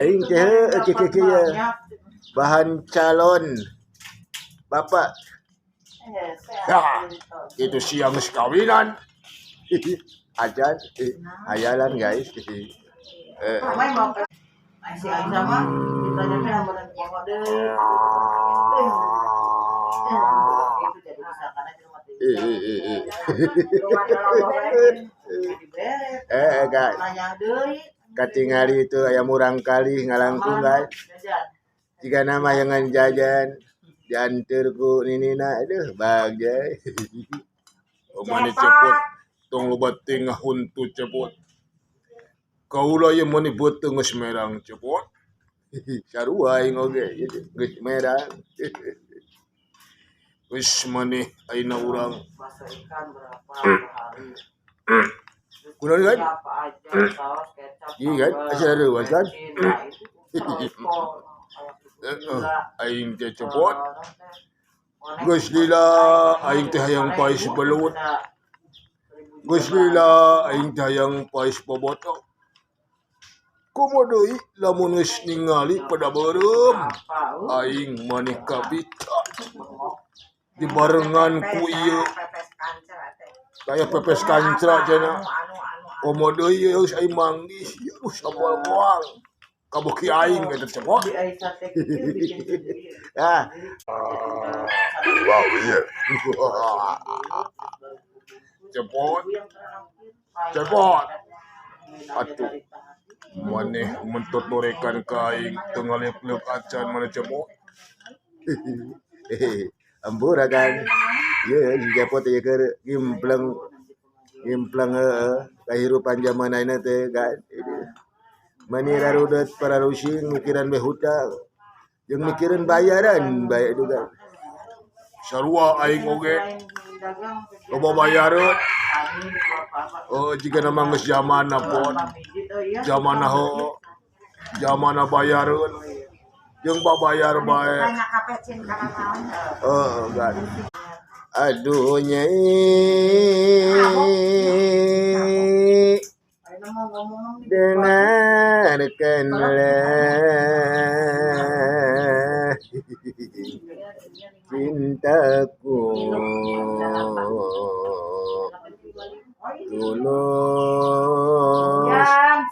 Aing teh bahan calon bapak. Ya, itu siang sekawinan. Ajan, hayalan guys. Guys. Katingali itu ayam murang kali ngalangkung guys. Jika nama yang jajan jantirku ninina aduh bagai. Mani cepot tong lobat tengah huntu cepot. Kaulah yang mani beuteung geus merang cepot. Sarua aing oge geus merang. Geus maneh ayeuna urang. Kunaon kan? Iya kan? Asal ada kan? Aing teh cepot. Geus lila aing teh hayang pais belut. Geus lila aing teh hayang pais bobotoh. Kumaha deui lamun geus ningali pada beureum aing maneh kabita. Dibarengan ku ieu kayak pepes kancra cenah. Kumaha deui geus aing manggis, aduh sambal goang. Kaboki aing eta cepot. Ah. Wow, iya. Cepot. Cepot. Atuh. Maneh mentut norekan ka aing teu ngalep-lep acan maneh cepot. Ambura kan. Ieu cepot ieu keur gimpleng kahirupan zaman ayeuna teh kan. Mani rarudet para rusing mikiran behutang. Jeung mikiran bayaran bae juga. Sarua aing oge. Loba bayareun. Oh, jika nama geus zamanna pon. Zamanna heueuh. Zamanna bayareun. Jeung babayar bae. Oh, kan. Aduh nyai. Dengarkanlah cintaku tulus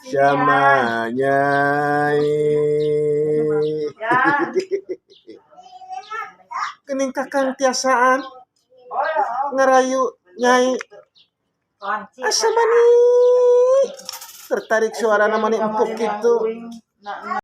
sama nyai. Kening kakang tiasaan ngerayu nyai asa mani tertarik suara namanya empuk gitu.